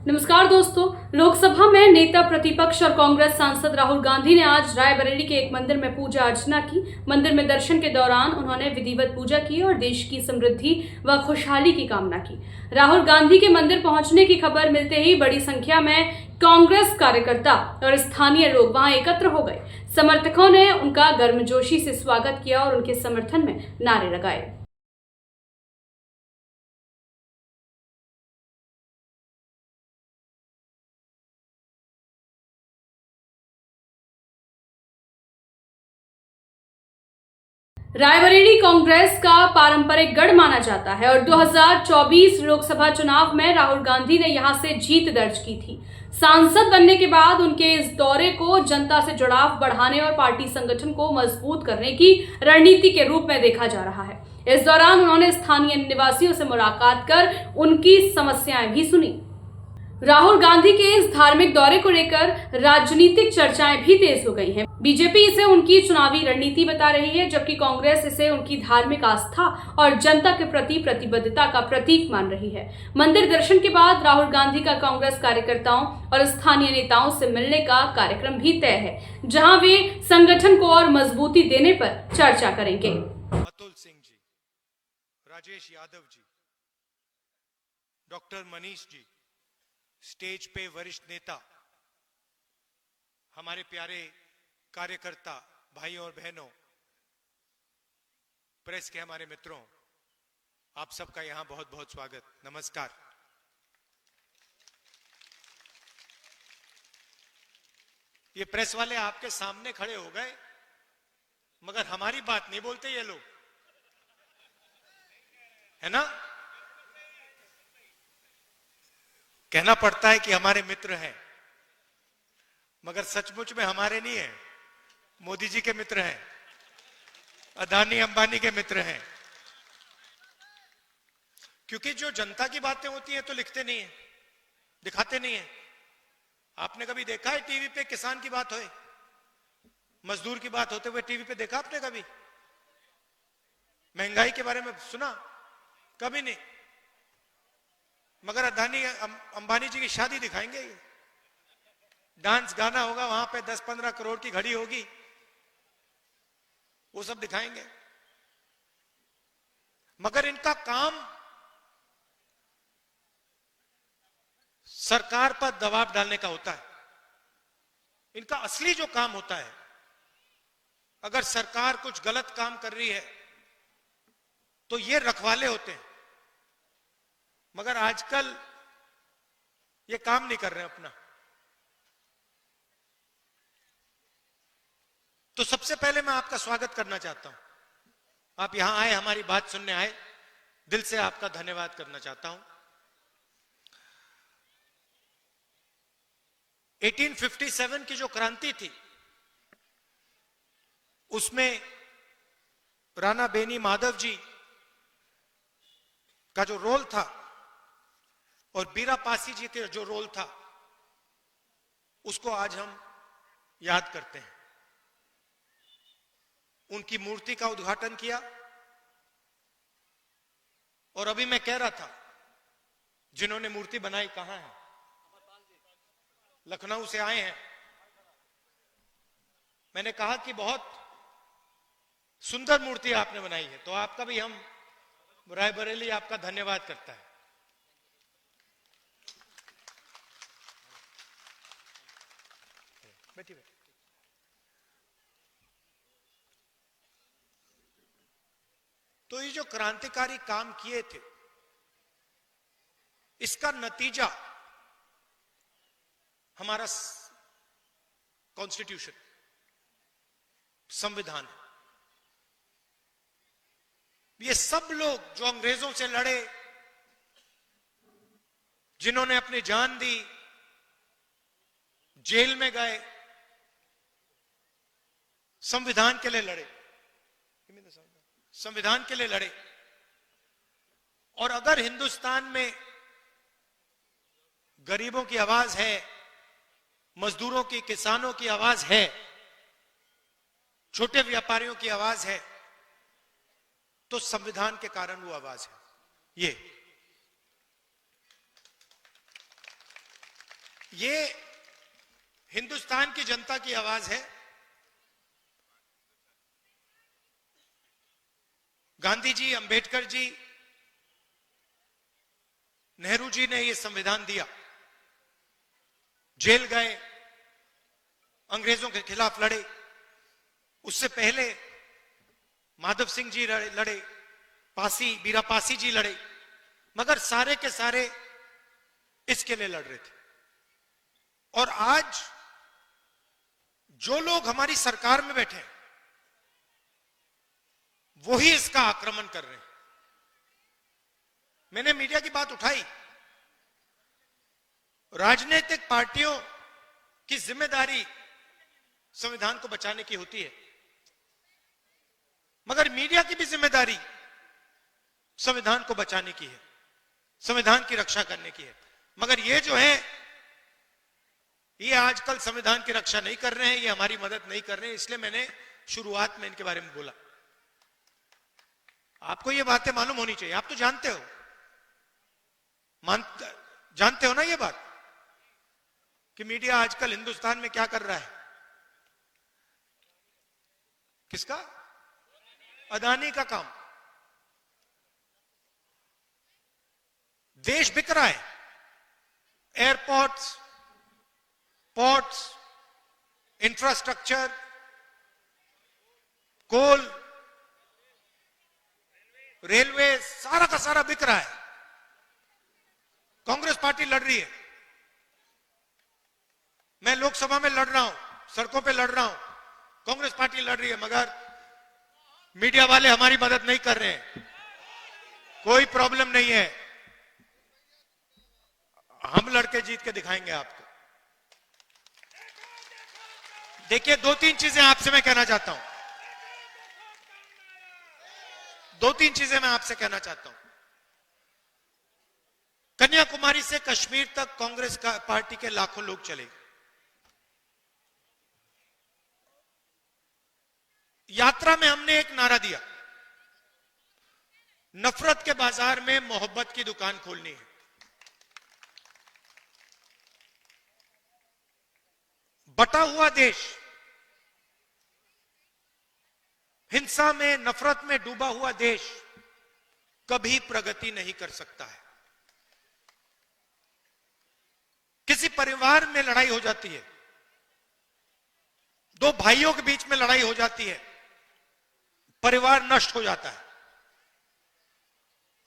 नमस्कार दोस्तों। लोकसभा में नेता प्रतिपक्ष और कांग्रेस सांसद राहुल गांधी ने आज रायबरेली के एक मंदिर में पूजा अर्चना की। मंदिर में दर्शन के दौरान उन्होंने विधिवत पूजा की और देश की समृद्धि व खुशहाली की कामना की। राहुल गांधी के मंदिर पहुंचने की खबर मिलते ही बड़ी संख्या में कांग्रेस कार्यकर्ता और स्थानीय लोग वहां एकत्र हो गए। समर्थकों ने उनका गर्मजोशी से स्वागत किया और उनके समर्थन में नारे लगाए। रायबरेली कांग्रेस का पारंपरिक गढ़ माना जाता है और 2024 लोकसभा चुनाव में राहुल गांधी ने यहां से जीत दर्ज की थी। सांसद बनने के बाद उनके इस दौरे को जनता से जुड़ाव बढ़ाने और पार्टी संगठन को मजबूत करने की रणनीति के रूप में देखा जा रहा है। इस दौरान उन्होंने स्थानीय निवासियों से मुलाकात कर उनकी समस्याएं भी सुनी। राहुल गांधी के इस धार्मिक दौरे को लेकर राजनीतिक चर्चाएं भी तेज हो गई हैं। बीजेपी इसे उनकी चुनावी रणनीति बता रही है, जबकि कांग्रेस इसे उनकी धार्मिक आस्था और जनता के प्रति प्रतिबद्धता का प्रतीक मान रही है। मंदिर दर्शन के बाद राहुल गांधी का कांग्रेस कार्यकर्ताओं और स्थानीय नेताओं से मिलने का कार्यक्रम भी तय है, जहां वे संगठन को और मजबूती देने पर चर्चा करेंगे। अतुल सिंह जी, राजेश यादव जी, डॉक्टर मनीष जी, स्टेज पे वरिष्ठ नेता, हमारे प्यारे कार्यकर्ता भाइयों और बहनों, प्रेस के हमारे मित्रों, आप सबका यहां बहुत बहुत स्वागत, नमस्कार। ये प्रेस वाले आपके सामने खड़े हो गए, मगर हमारी बात नहीं बोलते ये लोग, है ना? कहना पड़ता है कि हमारे मित्र हैं, मगर सचमुच में हमारे नहीं है, मोदी जी के मित्र हैं, अदानी अंबानी के मित्र हैं। क्योंकि जो जनता की बातें होती हैं तो लिखते नहीं है, दिखाते नहीं है। आपने कभी देखा है टीवी पे किसान की बात होए, मजदूर की बात होते हुए टीवी पे देखा आपने कभी? महंगाई के बारे में सुना? कभी नहीं। मगर अदानी अंबानी जी की शादी दिखाएंगे, डांस गाना होगा वहां पे, 10-15 करोड़ की घड़ी होगी, वो सब दिखाएंगे। मगर इनका काम सरकार पर दबाव डालने का होता है। इनका असली जो काम होता है, अगर सरकार कुछ गलत काम कर रही है तो ये रखवाले होते हैं। मगर आजकल ये काम नहीं कर रहे हैं अपना। तो सबसे पहले मैं आपका स्वागत करना चाहता हूं। आप यहां आए, हमारी बात सुनने आए, दिल से आपका धन्यवाद करना चाहता हूं। 1857 की जो क्रांति थी, उसमें राणा बेनी माधव जी का जो रोल था और बीरा पासी जी के जो रोल था, उसको आज हम याद करते हैं। उनकी मूर्ति का उद्घाटन किया। और अभी मैं कह रहा था, जिन्होंने मूर्ति बनाई कहां है? लखनऊ से आए हैं। मैंने कहा कि बहुत सुंदर मूर्ति आपने बनाई है, तो आपका भी हम रायबरेली आपका धन्यवाद करता है। बैठी बैठी। तो ये जो क्रांतिकारी काम किए थे, इसका नतीजा हमारा कॉन्स्टिट्यूशन, संविधान है। ये सब लोग जो अंग्रेजों से लड़े, जिन्होंने अपनी जान दी, जेल में गए, संविधान के लिए लड़े, संविधान के लिए लड़े। और अगर हिंदुस्तान में गरीबों की आवाज है, मजदूरों की, किसानों की आवाज है, छोटे व्यापारियों की आवाज है, तो संविधान के कारण वो आवाज है। ये ये हिंदुस्तान की जनता की आवाज है। गांधी जी, अंबेडकर जी, नेहरू जी ने ये संविधान दिया, जेल गए, अंग्रेजों के खिलाफ लड़े। उससे पहले माधव सिंह जी लड़े, बीरा पासी जी लड़े, मगर सारे के सारे इसके लिए लड़ रहे थे। और आज जो लोग हमारी सरकार में बैठे हैं वो ही इसका आक्रमण कर रहे हैं। मैंने मीडिया की बात उठाई। राजनीतिक पार्टियों की जिम्मेदारी संविधान को बचाने की होती है, मगर मीडिया की भी जिम्मेदारी संविधान को बचाने की है, संविधान की रक्षा करने की है। मगर ये जो है, ये आजकल संविधान की रक्षा नहीं कर रहे हैं, ये हमारी मदद नहीं कर रहे हैं। इसलिए मैंने शुरुआत में इनके बारे में बोला। आपको ये बातें मालूम होनी चाहिए। आप तो जानते हो, जानते हो ना ये बात कि मीडिया आजकल हिंदुस्तान में क्या कर रहा है। किसका? अदानी का काम। देश बिक रहा है। एयरपोर्ट्स, पोर्ट्स, इंफ्रास्ट्रक्चर, कोल, रेलवे, सारा का सारा बिक रहा है। कांग्रेस पार्टी लड़ रही है, मैं लोकसभा में लड़ रहा हूं, सड़कों पे लड़ रहा हूं, कांग्रेस पार्टी लड़ रही है, मगर मीडिया वाले हमारी मदद नहीं कर रहे हैं। कोई प्रॉब्लम नहीं है, हम लड़के जीत के दिखाएंगे आपको। देखिए, दो तीन चीजें आपसे मैं कहना चाहता हूं। दो तीन चीजें मैं आपसे कहना चाहता हूं। कन्याकुमारी से कश्मीर तक कांग्रेस पार्टी के लाखों लोग चले। यात्रा में हमने एक नारा दिया, नफरत के बाजार में मोहब्बत की दुकान खोलनी है। बटा हुआ देश, हिंसा में, नफरत में डूबा हुआ देश कभी प्रगति नहीं कर सकता है। किसी परिवार में लड़ाई हो जाती है, दो भाइयों के बीच में लड़ाई हो जाती है, परिवार नष्ट हो जाता है।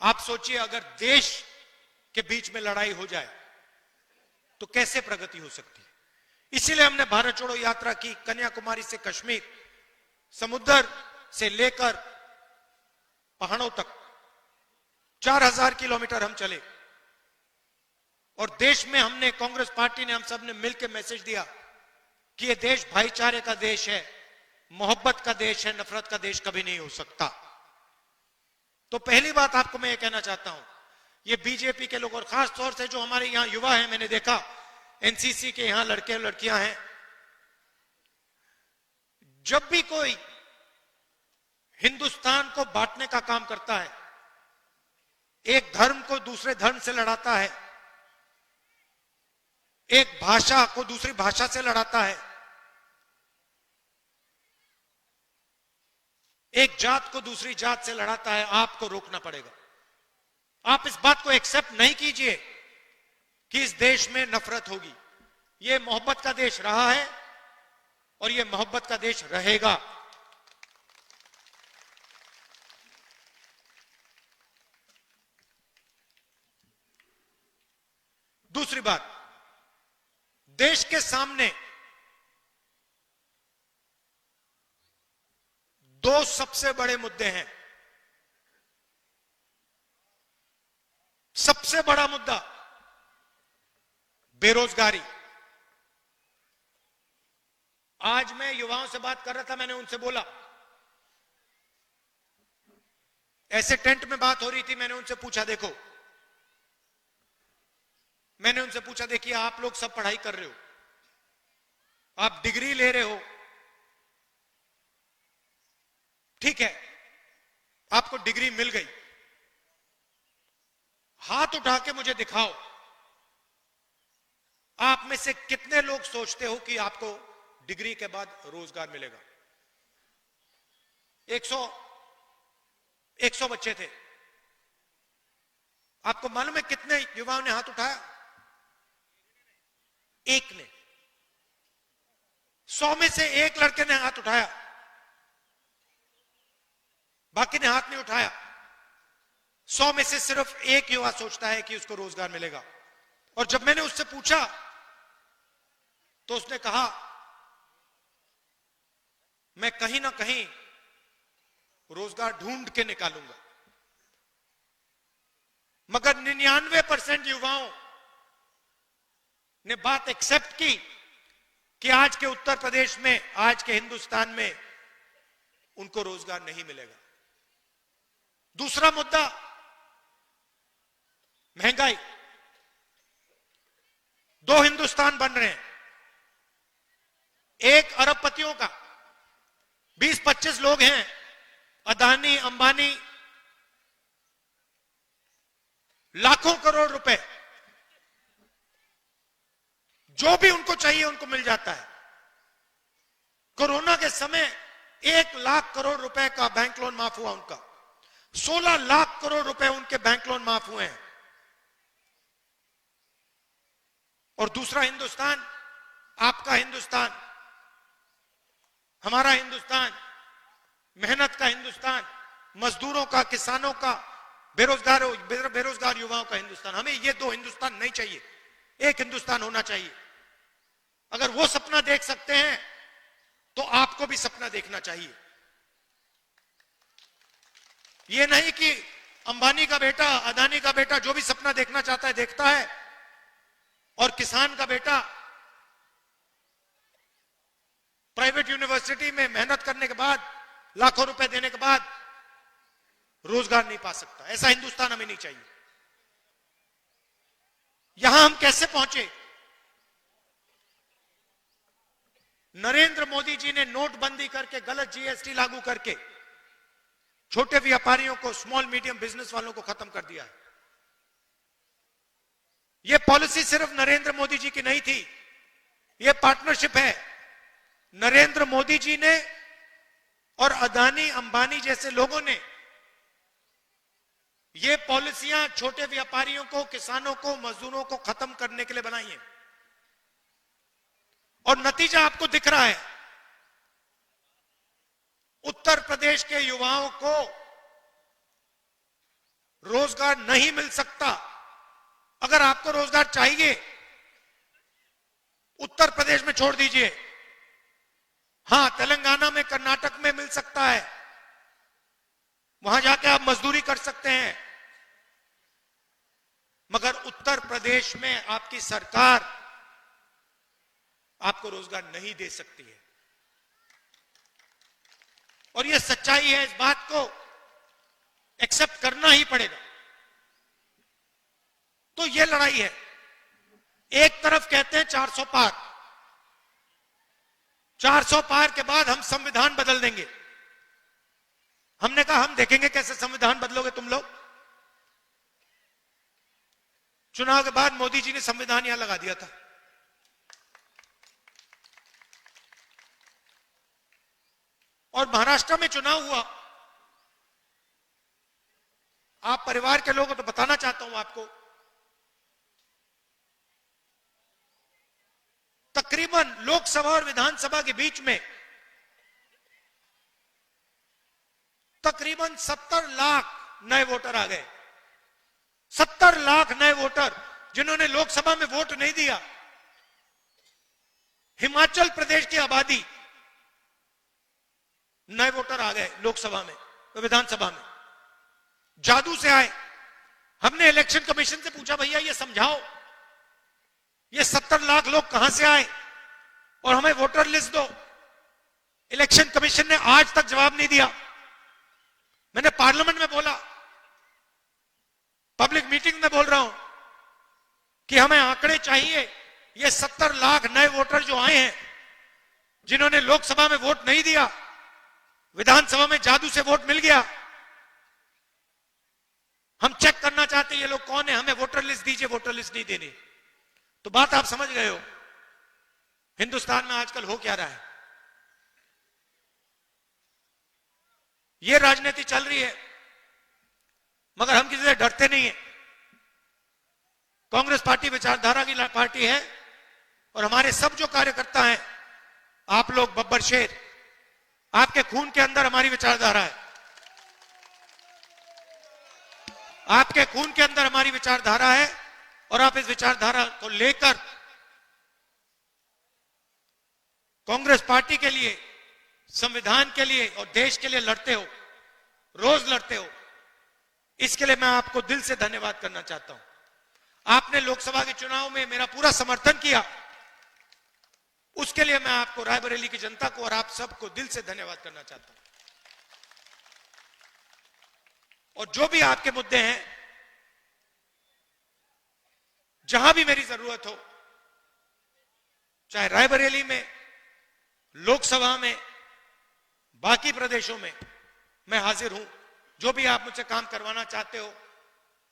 आप सोचिए, अगर देश के बीच में लड़ाई हो जाए तो कैसे प्रगति हो सकती है। इसीलिए हमने भारत छोड़ो यात्रा की। कन्याकुमारी से कश्मीर, समुद्र से लेकर पहाड़ों तक 4000 किलोमीटर हम चले। और देश में हमने, कांग्रेस पार्टी ने, हम सब ने मिलकर मैसेज दिया कि यह देश भाईचारे का देश है, मोहब्बत का देश है, नफरत का देश कभी नहीं हो सकता। तो पहली बात आपको मैं ये कहना चाहता हूं, ये बीजेपी के लोग और खास तौर से जो हमारे यहां युवा हैं, मैंने देखा एनसीसी के यहां लड़के और लड़कियां हैं, जब भी कोई हिंदुस्तान को बांटने का काम करता है, एक धर्म को दूसरे धर्म से लड़ाता है, एक भाषा को दूसरी भाषा से लड़ाता है, एक जात को दूसरी जात से लड़ाता है, आपको रोकना पड़ेगा। आप इस बात को एक्सेप्ट नहीं कीजिए कि इस देश में नफरत होगी। यह मोहब्बत का देश रहा है और यह मोहब्बत का देश रहेगा। दूसरी बात, देश के सामने दो सबसे बड़े मुद्दे हैं। सबसे बड़ा मुद्दा बेरोजगारी। आज मैं युवाओं से बात कर रहा था, मैंने उनसे बोला, ऐसे टेंट में बात हो रही थी, मैंने उनसे पूछा, देखो, मैंने उनसे पूछा, देखिए आप लोग सब पढ़ाई कर रहे हो, आप डिग्री ले रहे हो, ठीक है, आपको डिग्री मिल गई, हाथ उठा के मुझे दिखाओ आप में से कितने लोग सोचते हो कि आपको डिग्री के बाद रोजगार मिलेगा? 100 बच्चे थे। आपको मालूम है कितने युवाओं ने हाथ उठाया? एक ने। 100 में से एक लड़के ने हाथ उठाया, बाकी ने हाथ नहीं उठाया। 100 में से सिर्फ एक युवा सोचता है कि उसको रोजगार मिलेगा। और जब मैंने उससे पूछा तो उसने कहा, मैं कहीं ना कहीं रोजगार ढूंढ के निकालूंगा। मगर 99% युवाओं ने बात एक्सेप्ट की कि आज के उत्तर प्रदेश में, आज के हिंदुस्तान में उनको रोजगार नहीं मिलेगा। दूसरा मुद्दा, महंगाई। 2 हिंदुस्तान बन रहे हैं। एक अरबपतियों का, 20-25 लोग हैं, अदानी, अंबानी, लाखों करोड़ रुपए जो भी उनको चाहिए उनको मिल जाता है। कोरोना के समय 1 लाख करोड़ रुपए का बैंक लोन माफ हुआ उनका। 16 लाख करोड़ रुपए उनके बैंक लोन माफ हुए हैं। और दूसरा हिंदुस्तान, आपका हिंदुस्तान, हमारा हिंदुस्तान, मेहनत का हिंदुस्तान, मजदूरों का, किसानों का, बेरोजगार युवाओं का हिंदुस्तान। हमें ये 2 हिंदुस्तान नहीं चाहिए, एक हिंदुस्तान होना चाहिए। अगर वो सपना देख सकते हैं तो आपको भी सपना देखना चाहिए। ये नहीं कि अंबानी का बेटा, अदानी का बेटा जो भी सपना देखना चाहता है देखता है, और किसान का बेटा प्राइवेट यूनिवर्सिटी में मेहनत करने के बाद, लाखों रुपए देने के बाद रोजगार नहीं पा सकता। ऐसा हिंदुस्तान हमें नहीं चाहिए। यहां हम कैसे पहुंचे? नरेंद्र मोदी जी ने नोटबंदी करके, गलत जीएसटी लागू करके छोटे व्यापारियों को, स्मॉल मीडियम बिजनेस वालों को खत्म कर दिया है। यह पॉलिसी सिर्फ नरेंद्र मोदी जी की नहीं थी, यह पार्टनरशिप है। नरेंद्र मोदी जी ने और अदानी, अंबानी जैसे लोगों ने ये पॉलिसियां छोटे व्यापारियों को, किसानों को, मजदूरों को खत्म करने के लिए बनाई है। और नतीजा आपको दिख रहा है। उत्तर प्रदेश के युवाओं को रोजगार नहीं मिल सकता। अगर आपको रोजगार चाहिए, उत्तर प्रदेश में छोड़ दीजिए। हां, तेलंगाना में, कर्नाटक में मिल सकता है, वहां जाके आप मजदूरी कर सकते हैं। मगर उत्तर प्रदेश में आपकी सरकार आपको रोजगार नहीं दे सकती है। और यह सच्चाई है, इस बात को एक्सेप्ट करना ही पड़ेगा। तो यह लड़ाई है। एक तरफ कहते हैं 400 पार, 400 पार के बाद हम संविधान बदल देंगे। हमने कहा हम देखेंगे कैसे संविधान बदलोगे तुम लोग। चुनाव के बाद मोदी जी ने संविधान यहां लगा दिया था। और महाराष्ट्र में चुनाव हुआ। आप परिवार के लोग हो तो बताना चाहता हूं आपको, तकरीबन लोकसभा और विधानसभा के बीच में तकरीबन 70 लाख नए वोटर आ गए। 70 लाख नए वोटर जिन्होंने लोकसभा में वोट नहीं दिया। हिमाचल प्रदेश की आबादी, नए वोटर आ गए लोकसभा में, विधानसभा में, जादू से आए। हमने इलेक्शन कमीशन से पूछा, भैया ये समझाओ, ये 70 लाख लोग कहां से आए और हमें वोटर लिस्ट दो। इलेक्शन कमीशन ने आज तक जवाब नहीं दिया। मैंने पार्लियामेंट में बोला, पब्लिक मीटिंग में बोल रहा हूं कि हमें आंकड़े चाहिए। ये 70 लाख नए वोटर जो आए हैं, जिन्होंने लोकसभा में वोट नहीं दिया, विधानसभा में जादू से वोट मिल गया, हम चेक करना चाहते हैं ये लोग कौन है, हमें वोटर लिस्ट दीजिए। वोटर लिस्ट नहीं देनी। तो बात आप समझ गए हो हिंदुस्तान में आजकल हो क्या रहा है। ये राजनीति चल रही है, मगर हम किसी से डरते नहीं है। कांग्रेस पार्टी विचारधारा की पार्टी है और हमारे सब जो कार्यकर्ता हैं, आप लोग बब्बर शेर, आपके खून के अंदर हमारी विचारधारा है। आपके खून के अंदर हमारी विचारधारा है और आप इस विचारधारा को लेकर कांग्रेस पार्टी के लिए, संविधान के लिए और देश के लिए लड़ते हो, रोज लड़ते हो। इसके लिए मैं आपको दिल से धन्यवाद करना चाहता हूं। आपने लोकसभा के चुनाव में मेरा पूरा समर्थन किया, उसके लिए मैं आपको, रायबरेली की जनता को और आप सबको दिल से धन्यवाद करना चाहता हूं। और जो भी आपके मुद्दे हैं, जहां भी मेरी जरूरत हो, चाहे रायबरेली में, लोकसभा में, बाकी प्रदेशों में, मैं हाजिर हूं। जो भी आप मुझसे काम करवाना चाहते हो,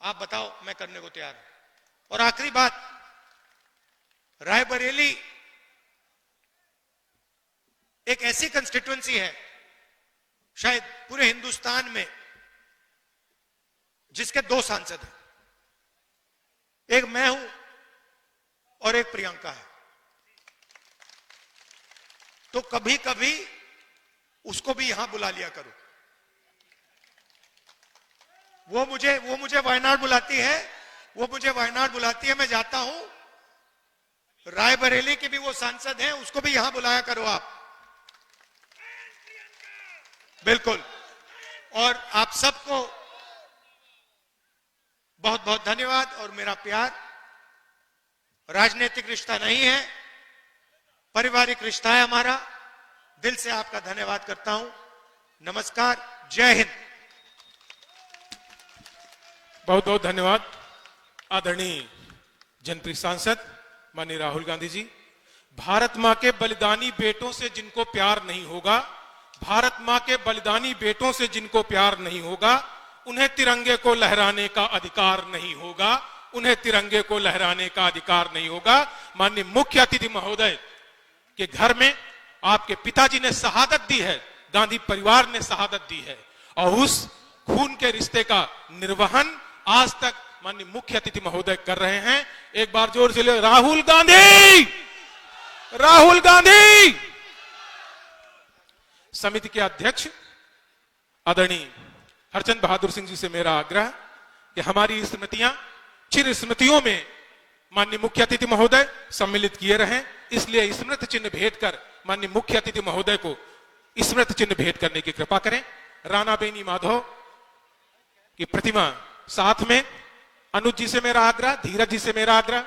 आप बताओ, मैं करने को तैयार हूं। और आखिरी बात, रायबरेली एक ऐसी कंस्टिट्यूएंसी है शायद पूरे हिंदुस्तान में जिसके 2 सांसद हैं, एक मैं हूं और एक प्रियंका है। तो कभी कभी उसको भी यहां बुला लिया करो। वो मुझे वायनाड बुलाती है, मैं जाता हूं। रायबरेली के भी वो सांसद हैं, उसको भी यहां बुलाया करो आप। बिल्कुल। और आप सबको बहुत बहुत धन्यवाद और मेरा प्यार। राजनीतिक रिश्ता नहीं है, पारिवारिक रिश्ता है हमारा। दिल से आपका धन्यवाद करता हूं। नमस्कार, जय हिंद। बहुत बहुत धन्यवाद आदरणीय जनप्रिय सांसद माननीय राहुल गांधी जी। भारत मां के बलिदानी बेटों से जिनको प्यार नहीं होगा, भारत मां के बलिदानी बेटों से जिनको प्यार नहीं होगा, उन्हें तिरंगे को लहराने का अधिकार नहीं होगा, उन्हें तिरंगे को लहराने का अधिकार नहीं होगा। माननीय मुख्य अतिथि महोदय के घर में आपके पिताजी ने शहादत दी है, गांधी परिवार ने शहादत दी है, और उस खून के रिश्ते का निर्वहन आज तक माननीय मुख्य अतिथि महोदय कर रहे हैं। एक बार जोर से ले, राहुल गांधी, राहुल गांधी। समिति के अध्यक्ष आदरणीय हरचंद बहादुर सिंह जी से मेरा आग्रह कि हमारी स्मृतियां चिर स्मृतियों में माननीय मुख्य अतिथि महोदय सम्मिलित किए रहें। इसलिए स्मृति चिन्ह भेंट कर माननीय मुख्य अतिथि महोदय को स्मृति चिन्ह भेंट करने की कृपा करें। राणा बेनी माधव की प्रतिमा साथ में। अनुज जी से मेरा आग्रह, धीरज जी से मेरा आग्रह,